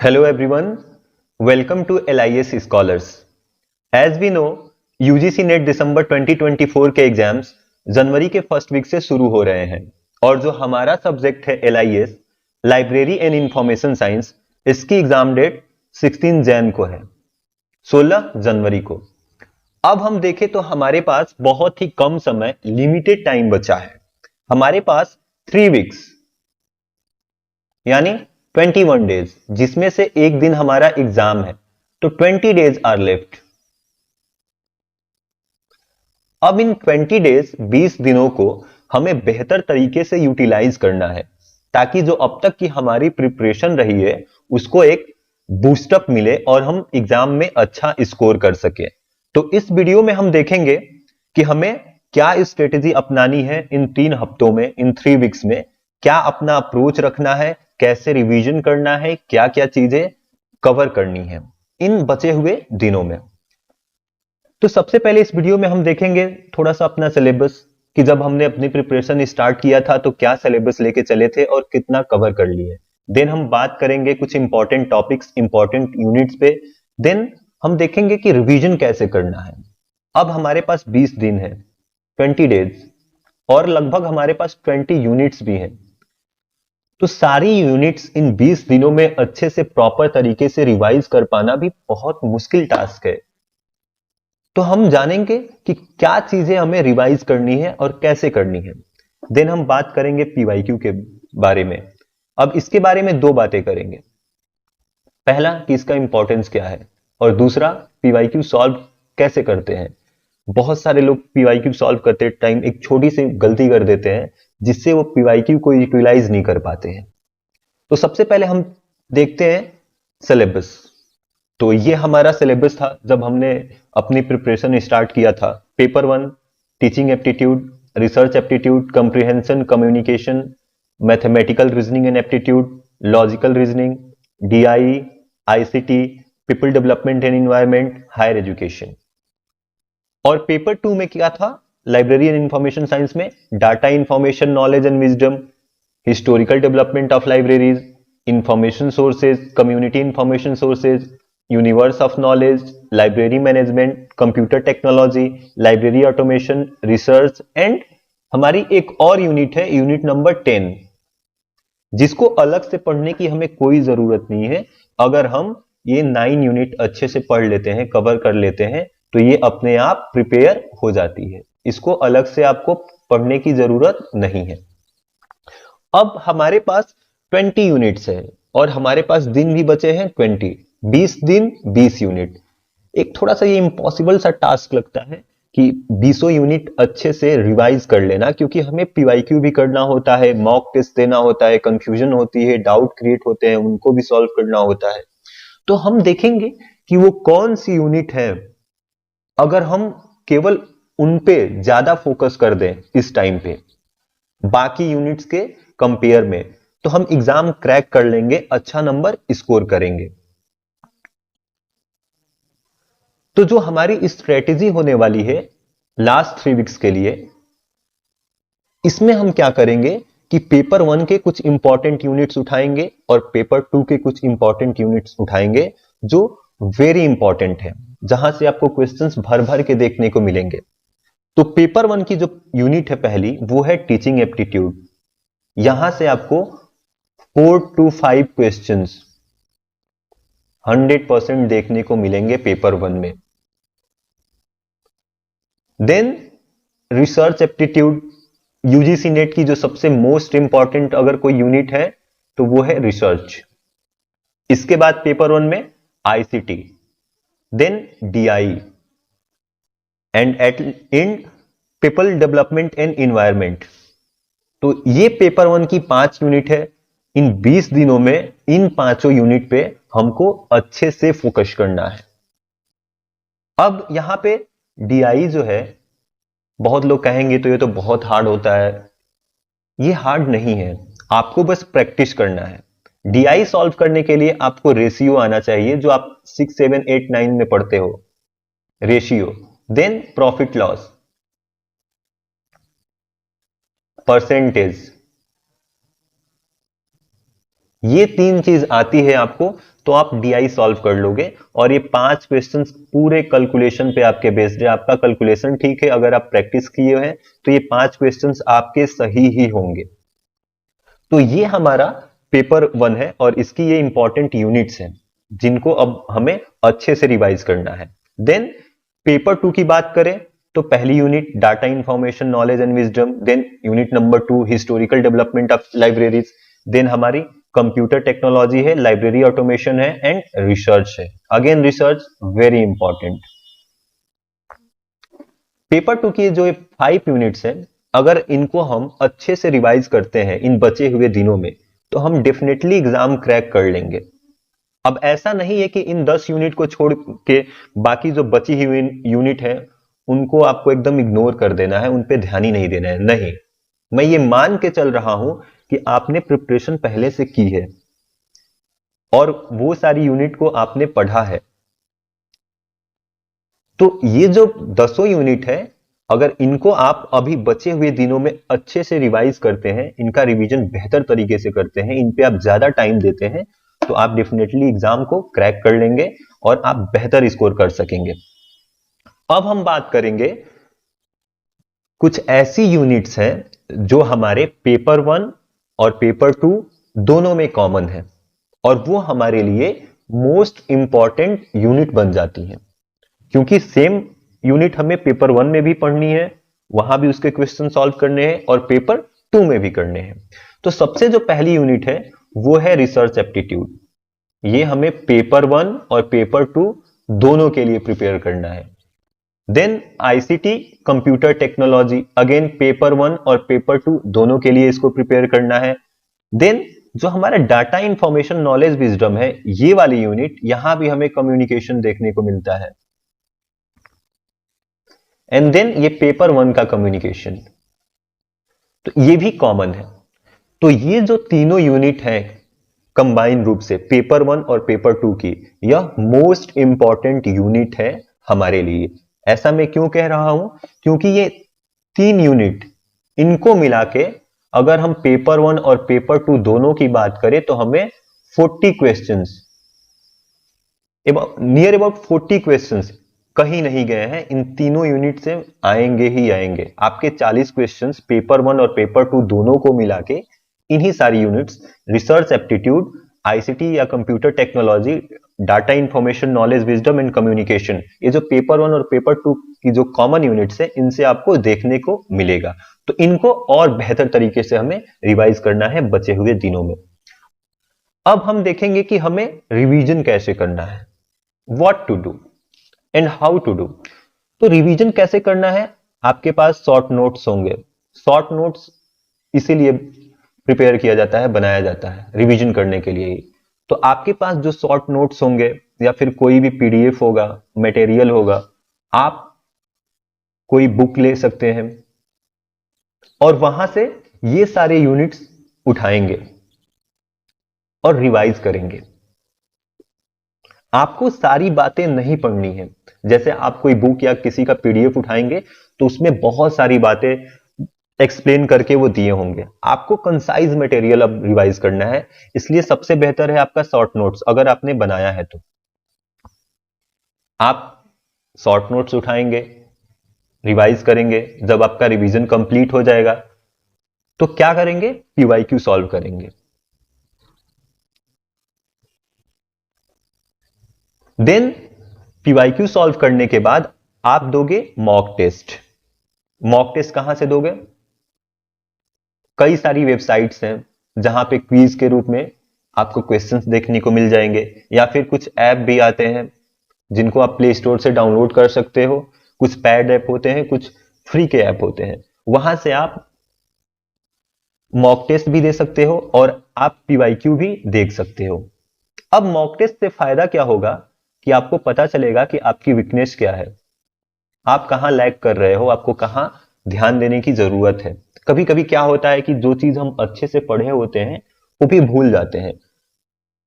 Hello everyone, welcome to LIS Scholars. As we know, UGC NET दिसंबर 2024 के exams जनवरी के first week से शुरू हो रहे हैं और जो हमारा सब्जेक्ट है LIS, library and information science, इसकी एग्जाम डेट 16 जैन को है, 16 जनवरी को। अब हम देखें तो हमारे पास बहुत ही कम समय, लिमिटेड टाइम बचा है। हमारे पास 3 वीक्स यानी 21 डेज, जिसमें से एक दिन हमारा एग्जाम है, तो 20 डेज आर लेफ्ट। अब इन 20 डेज 20 दिनों को हमें बेहतर तरीके से यूटिलाइज करना है ताकि जो अब तक की हमारी प्रिपरेशन रही है उसको एक बूस्टअप मिले और हम एग्जाम में अच्छा स्कोर कर सके। तो इस वीडियो में हम देखेंगे कि हमें क्या स्ट्रेटेजी अपनानी है इन 3 हफ्तों में, इन 3 वीक्स में क्या अपना अप्रोच रखना है, कैसे रिवीजन करना है, क्या क्या चीजें कवर करनी है इन बचे हुए दिनों में। तो सबसे पहले इस वीडियो में हम देखेंगे थोड़ा सा अपना सिलेबस कि जब हमने अपनी प्रिपरेशन स्टार्ट किया था तो क्या सिलेबस लेके चले थे और कितना कवर कर लिए। देन हम बात करेंगे कुछ इंपॉर्टेंट टॉपिक्स, इंपॉर्टेंट यूनिट्स पे। देन हम देखेंगे कि रिवीजन कैसे करना है। अब हमारे पास 20 दिन है, 20 डेज, और लगभग हमारे पास 20 यूनिट्स भी हैं। तो सारी यूनिट्स इन 20 दिनों में अच्छे से प्रॉपर तरीके से रिवाइज कर पाना भी बहुत मुश्किल टास्क है। तो हम जानेंगे कि क्या चीजें हमें रिवाइज करनी है और कैसे करनी है। देन हम बात करेंगे पीवाईक्यू के बारे में। अब इसके बारे में 2 बातें करेंगे। पहला कि इसका इंपॉर्टेंस क्या है और दूसरा पीवाईक्यू सॉल्व कैसे करते हैं। बहुत सारे लोग पीवाईक्यू सॉल्व करते टाइम एक छोटी सी गलती कर देते हैं जिससे वो पीवाईक्यू को यूटिलाइज नहीं कर पाते हैं। तो सबसे पहले हम देखते हैं सिलेबस। तो ये हमारा सिलेबस था जब हमने अपनी प्रिपरेशन स्टार्ट किया था। Paper 1 teaching aptitude, research aptitude, comprehension, communication, mathematical reasoning and aptitude, logical reasoning, DI, ICT, people development and environment, higher education. और पेपर 2 में क्या था, लाइब्रेरी एंड इंफॉर्मेशन साइंस में data information knowledge and wisdom, historical development of libraries, information sources, community information sources, universe of knowledge, library management, computer technology, library automation, research and हमारी एक और unit है, unit number 10, जिसको अलग से पढ़ने की हमें कोई जरूरत नहीं है। अगर हम ये 9 यूनिट अच्छे से पढ़ लेते हैं, कवर कर लेते हैं, तो ये अपने आप प्रिपेयर हो जाती है। इसको अलग से आपको पढ़ने की जरूरत नहीं है। अब हमारे पास 20 यूनिट्स है और हमारे पास दिन भी बचे हैं 20 दिन 20 यूनिट। एक थोड़ा सा ये इम्पॉसिबल सा टास्क लगता है कि 20 यूनिट अच्छे से रिवाइज कर लेना, क्योंकि हमें पीवाईक्यू भी करना होता है, मॉक टेस्ट देना होता है, कंफ्यूजन होती है, डाउट क्रिएट होते हैं, उनको भी सॉल्व करना होता है। तो हम देखेंगे कि वो कौन सी यूनिट है। अगर हम केवल उन पे ज्यादा फोकस कर दें इस टाइम पे बाकी यूनिट्स के कंपेयर में, तो हम एग्जाम क्रैक कर लेंगे, अच्छा नंबर स्कोर करेंगे। तो जो हमारी स्ट्रेटेजी होने वाली है लास्ट 3 वीक्स के लिए, इसमें हम क्या करेंगे कि पेपर 1 के कुछ इंपॉर्टेंट यूनिट्स उठाएंगे और पेपर 2 के कुछ इंपॉर्टेंट यूनिट्स उठाएंगे जो वेरी इंपॉर्टेंट है, जहां से आपको क्वेश्चंस भर भर के देखने को मिलेंगे। तो पेपर 1 की जो यूनिट है पहली, वो है टीचिंग एप्टीट्यूड। यहां से आपको 4 to 5 क्वेश्चंस 100% देखने को मिलेंगे पेपर 1 में। Then research aptitude, UGC NET की जो सबसे मोस्ट इंपॉर्टेंट अगर कोई यूनिट है तो वो है रिसर्च। इसके बाद पेपर 1 में ICT, then DI and at in people development and environment. तो ये पेपर 1 की 5 यूनिट है। इन 20 दिनों में इन पांचों यूनिट पे हमको अच्छे से फोकस करना है। अब यहां पे डीआई जो है, बहुत लोग कहेंगे तो ये तो बहुत हार्ड होता है। ये हार्ड नहीं है, आपको बस प्रैक्टिस करना है। डीआई सॉल्व करने के लिए आपको रेशियो आना चाहिए, जो आप 6, 7, 8, 9 में पढ़ते हो, ratio. Then profit loss, percentage, ये 3 चीज आती है आपको, तो आप डीआई सॉल्व कर लोगे और ये 5 क्वेश्चंस पूरे कैलकुलेशन पे आपके बेस्ड है। आपका कैलकुलेशन ठीक है, अगर आप प्रैक्टिस किए हैं तो ये 5 क्वेश्चंस आपके सही ही होंगे। तो ये हमारा पेपर 1 है और इसकी ये इंपॉर्टेंट यूनिट्स हैं जिनको अब हमें अच्छे से रिवाइज करना है। देन पेपर 2 की बात करें तो पहली unit data information knowledge and wisdom, then unit number 2 historical development of libraries, then हमारी कंप्यूटर टेक्नोलॉजी है, लाइब्रेरी ऑटोमेशन है एंड रिसर्च है। Again research very important. Paper 2 की जो 5 यूनिट्स हैं, अगर इनको हम अच्छे से रिवाइज करते हैं इन बचे हुए दिनों में तो हम डेफिनेटली एग्जाम क्रैक कर लेंगे। अब ऐसा नहीं है कि इन 10 यूनिट को छोड़ के बाकी जो बची हुई यूनिट है उनको आपको एकदम इग्नोर कर देना है, उन पे ध्यान ही नहीं देना है। नहीं, मैं ये मान के चल रहा हूं कि आपने प्रिपरेशन पहले से की है और वो सारी यूनिट को आपने पढ़ा है। तो ये जो 10 यूनिट है, अगर इनको आप अभी बचे हुए दिनों में अच्छे से रिवाइज करते हैं, इनका रिवीजन बेहतर तरीके से करते हैं, इन पे आप ज्यादा टाइम देते हैं, तो आप डेफिनेटली एग्जाम को क्रैक कर लेंगे और आप बेहतर स्कोर कर सकेंगे। अब हम बात करेंगे कुछ ऐसी यूनिट्स हैं जो हमारे पेपर 1 और पेपर 2 दोनों में कॉमन है और वो हमारे लिए मोस्ट इंपॉर्टेंट यूनिट बन जाती हैं, क्योंकि सेम यूनिट हमें पेपर 1 में भी पढ़नी है, वहां भी उसके क्वेश्चन सॉल्व करने हैं और पेपर 2 में भी करने हैं। तो सबसे जो पहली यूनिट है वो है रिसर्च एप्टीट्यूड। ये हमें पेपर 1 और पेपर 2 दोनों के लिए प्रिपेयर करना है। Then ICT computer technology, again paper 1 और पेपर 2 दोनों के लिए इसको प्रिपेयर करना है। देन जो हमारा डाटा इंफॉर्मेशन नॉलेज विजडम है, ये वाली यूनिट, यहां भी हमें कम्युनिकेशन देखने को मिलता है। एंड देन ये पेपर 1 का कम्युनिकेशन, तो ये भी कॉमन है। तो ये जो तीनों यूनिट है कंबाइन रूप से पेपर 1 और पेपर 2 की, यह मोस्ट इंपॉर्टेंट यूनिट है हमारे लिए। ऐसा मैं क्यों कह रहा हूं? क्योंकि ये 3 यूनिट, इनको मिला के अगर हम पेपर 1 और पेपर 2 दोनों की बात करें तो हमें 40 क्वेश्चंस, नियर अबाउट 40 क्वेश्चंस कहीं नहीं गए हैं, इन तीनों यूनिट से आएंगे ही आएंगे। आपके 40 क्वेश्चंस पेपर 1 और पेपर 2 दोनों को मिला के इन्हीं सारी यूनिट्स, रिसर्च एप्टीट्यूड, आईसीटी या computer technology, data information knowledge wisdom and communication, ये जो पेपर 1 और पेपर 2 की जो कॉमन यूनिट्स है, इनसे आपको देखने को मिलेगा। तो इनको और बेहतर तरीके से हमें रिवाइज करना है बचे हुए दिनों में। अब हम देखेंगे कि हमें रिवीजन कैसे करना है, what to do and how to do. तो रिवीजन कैसे करना है? आपके पास शॉर्ट नोट्स होंगे। शॉर्ट नोट्स इसीलिए प्रिपेयर किया जाता है, बनाया जाता है रिवीजन करने के लिए ही। तो आपके पास जो शॉर्ट नोट्स होंगे या फिर कोई भी पीडीएफ होगा, मटेरियल होगा, आप कोई बुक ले सकते हैं और वहां से ये सारे यूनिट्स उठाएंगे और रिवाइज करेंगे। आपको सारी बातें नहीं पढ़नी है। जैसे आप कोई बुक या किसी का पीडीएफ उठाएंगे तो उसमें बहुत सारी बातें एक्सप्लेन करके वो दिए होंगे, आपको कंसाइज मटेरियल अब रिवाइज करना है। इसलिए सबसे बेहतर है आपका शॉर्ट नोट्स, अगर आपने बनाया है तो आप शॉर्ट नोट्स उठाएंगे, रिवाइज करेंगे। जब आपका रिवीजन कंप्लीट हो जाएगा तो क्या करेंगे? पीवाईक्यू सॉल्व करेंगे। देन पीवाईक्यू सॉल्व करने के बाद आप दोगे मॉक टेस्ट। मॉक टेस्ट कहां से दोगे? कई सारी वेबसाइट्स हैं जहां पे क्विज के रूप में आपको क्वेश्चंस देखने को मिल जाएंगे, या फिर कुछ ऐप भी आते हैं जिनको आप प्ले स्टोर से डाउनलोड कर सकते हो। कुछ पैड ऐप होते हैं, कुछ फ्री के ऐप होते हैं, वहां से आप मॉक टेस्ट भी दे सकते हो और आप पीवाईक्यू भी देख सकते हो। अब मॉक टेस्ट से फायदा क्या होगा कि आपको पता चलेगा कि आपकी वीकनेस क्या है, आप कहां लैग कर रहे हो, आपको कहां ध्यान देने की जरूरत है। कभी कभी क्या होता है कि जो चीज हम अच्छे से पढ़े होते हैं वो भी भूल जाते हैं,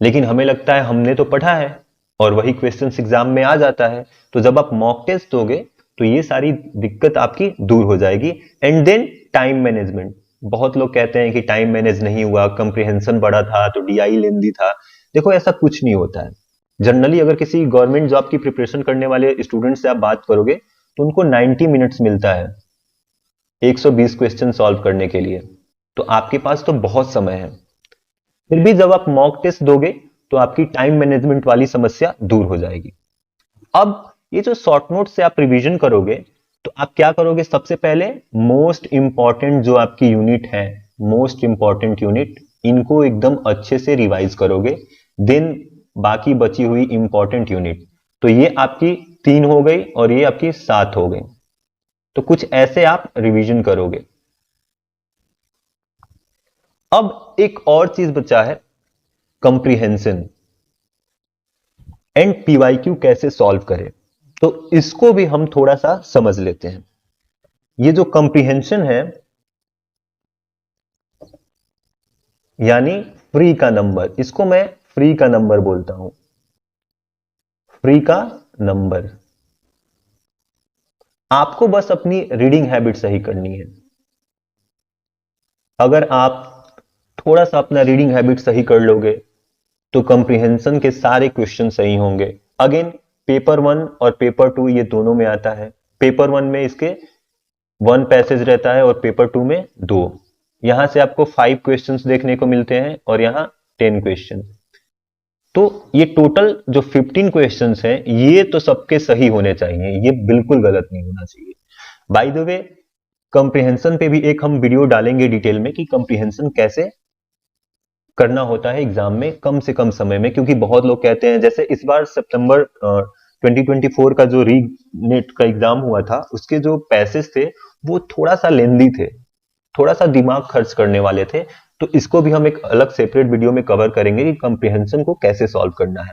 लेकिन हमें लगता है हमने तो पढ़ा है और वही क्वेश्चन एग्जाम में आ जाता है। तो जब आप मॉक टेस्ट दोगे तो ये सारी दिक्कत आपकी दूर हो जाएगी। एंड देन टाइम मैनेजमेंट, बहुत लोग कहते हैं कि टाइम मैनेज नहीं हुआ, कंप्रिहेंशन बड़ा था तो डीआई लेंदी था। देखो ऐसा कुछ नहीं होता है। जनरली अगर किसी गवर्नमेंट जॉब की प्रिपरेशन करने वाले स्टूडेंट से आप बात करोगे तो उनको 90 मिनट्स मिलता है 120 क्वेश्चन सॉल्व करने के लिए। तो आपके पास तो बहुत समय है। फिर भी जब आप मॉक टेस्ट दोगे तो आपकी टाइम मैनेजमेंट वाली समस्या दूर हो जाएगी। अब ये जो शॉर्ट नोट से आप रिवीजन करोगे तो आप क्या करोगे, सबसे पहले मोस्ट इंपॉर्टेंट जो आपकी यूनिट है, मोस्ट इंपॉर्टेंट यूनिट, इनको एकदम अच्छे से रिवाइज करोगे। देन बाकी बची हुई इंपॉर्टेंट यूनिट, तो ये आपकी 3 हो गई और ये आपकी 7 हो गई। तो कुछ ऐसे आप रिवीजन करोगे। अब एक और चीज बचा है, कंप्रीहेंशन एंड पीवाईक्यू कैसे सॉल्व करें। तो इसको भी हम थोड़ा सा समझ लेते हैं। ये जो कंप्रीहेंशन है यानी फ्री का नंबर, इसको मैं फ्री का नंबर बोलता हूं, फ्री का नंबर। आपको बस अपनी रीडिंग हैबिट सही करनी है। अगर आप थोड़ा सा अपना रीडिंग हैबिट सही कर लोगे तो कंप्रीहेंशन के सारे क्वेश्चन सही होंगे। अगेन पेपर 1 और पेपर 2 ये दोनों में आता है। पेपर 1 में इसके 1 पैसेज रहता है और पेपर 2 में 2। यहां से आपको 5 क्वेश्चंस देखने को मिलते हैं और यहां 10 क्वेश्चन। तो ये टोटल जो 15 क्वेश्चंस हैं ये तो सबके सही होने चाहिए, ये बिल्कुल गलत नहीं होना चाहिए। बाय द वे कंप्रीहेंशन पे भी एक हम वीडियो डालेंगे डिटेल में कि कंप्रीहेंशन कैसे करना होता है एग्जाम में कम से कम समय में, क्योंकि बहुत लोग कहते हैं, जैसे इस बार सितंबर 2024 का जो री नेट का एग्जाम हुआ था उसके जो पैसेज थे वो थोड़ा सा लेंदी थे, थोड़ा सा दिमाग खर्च करने वाले थे। तो इसको भी हम एक अलग सेपरेट वीडियो में कवर करेंगे कि कंप्रीहेंशन को कैसे सॉल्व करना है।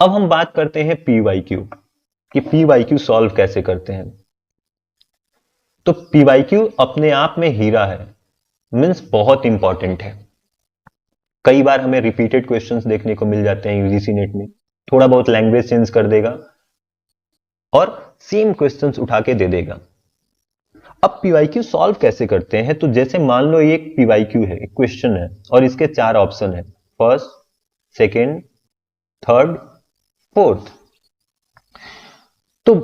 अब हम बात करते हैं पीवाईक्यू कि पीवाईक्यू सॉल्व कैसे करते हैं। तो पीवाईक्यू अपने आप में हीरा है, मींस बहुत इंपॉर्टेंट है। कई बार हमें रिपीटेड क्वेश्चंस देखने को मिल जाते हैं यूजीसी नेट में, थोड़ा बहुत लैंग्वेज चेंज कर देगा और सेम क्वेश्चंस उठा के दे देगा। अब पीवाईक्यू सॉल्व कैसे करते हैं, तो जैसे मान लो ये एक पीवाईक्यू है, एक क्वेश्चन है और इसके 4 ऑप्शन है, फर्स्ट, सेकेंड, थर्ड, फोर्थ। तो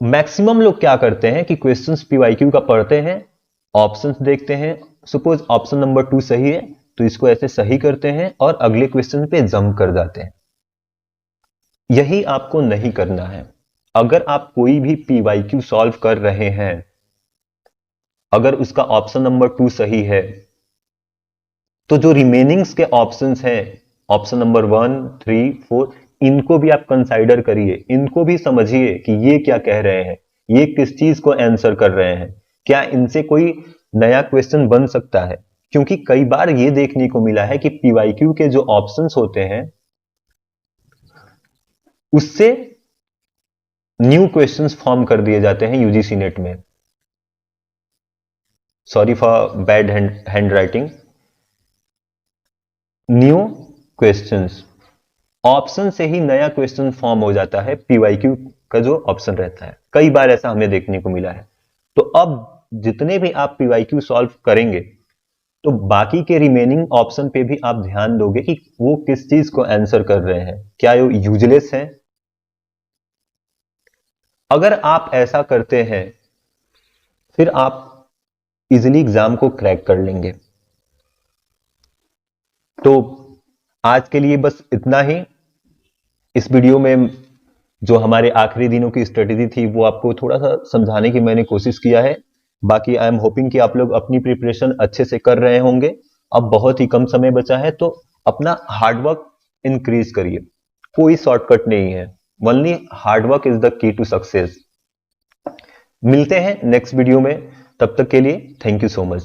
मैक्सिमम लोग क्या करते हैं कि क्वेश्चंस पीवाईक्यू का पढ़ते हैं, ऑप्शंस देखते हैं, सपोज ऑप्शन नंबर 2 सही है तो इसको ऐसे सही करते हैं और अगले क्वेश्चन पे जंप कर जाते हैं। यही आपको नहीं करना है। अगर आप कोई भी पीवाईक्यू सॉल्व कर रहे हैं, अगर उसका ऑप्शन नंबर 2 सही है तो जो रिमेनिंग्स के ऑप्शंस हैं, ऑप्शन नंबर 1, 3, 4, इनको भी आप कंसाइडर करिए, इनको भी समझिए कि ये क्या कह रहे हैं, ये किस चीज को आंसर कर रहे हैं, क्या इनसे कोई नया क्वेश्चन बन सकता है। क्योंकि कई बार ये देखने को मिला है कि पीवाईक्यू के जो ऑप्शंस होते हैं उससे न्यू क्वेश्चंस फॉर्म कर दिए जाते हैं यूजीसी नेट में। Sorry for bad hand writing. New questions, option से ही नया क्वेश्चन फॉर्म हो जाता है पीवाईक्यू का जो ऑप्शन रहता है। कई बार ऐसा हमें देखने को मिला है। तो अब जितने भी आप पीवाईक्यू सॉल्व करेंगे तो बाकी के रिमेनिंग ऑप्शन पे भी आप ध्यान दोगे कि वो किस चीज को आंसर कर रहे हैं, क्या वो यूजलेस है। अगर आप ऐसा करते हैं फिर आप इजिली एग्जाम को क्रैक कर लेंगे। तो आज के लिए बस इतना ही। इस वीडियो में जो हमारे आखिरी दिनों की स्ट्रेटेजी थी वो आपको थोड़ा सा समझाने की मैंने कोशिश किया है। बाकी आई एम होपिंग कि आप लोग अपनी प्रिपरेशन अच्छे से कर रहे होंगे। अब बहुत ही कम समय बचा है तो अपना हार्डवर्क इंक्रीज करिए। कोई शॉर्टकट नहीं है, only hard work is the key to success. मिलते हैं नेक्स्ट वीडियो में, तब तक के लिए थैंक यू सो मच।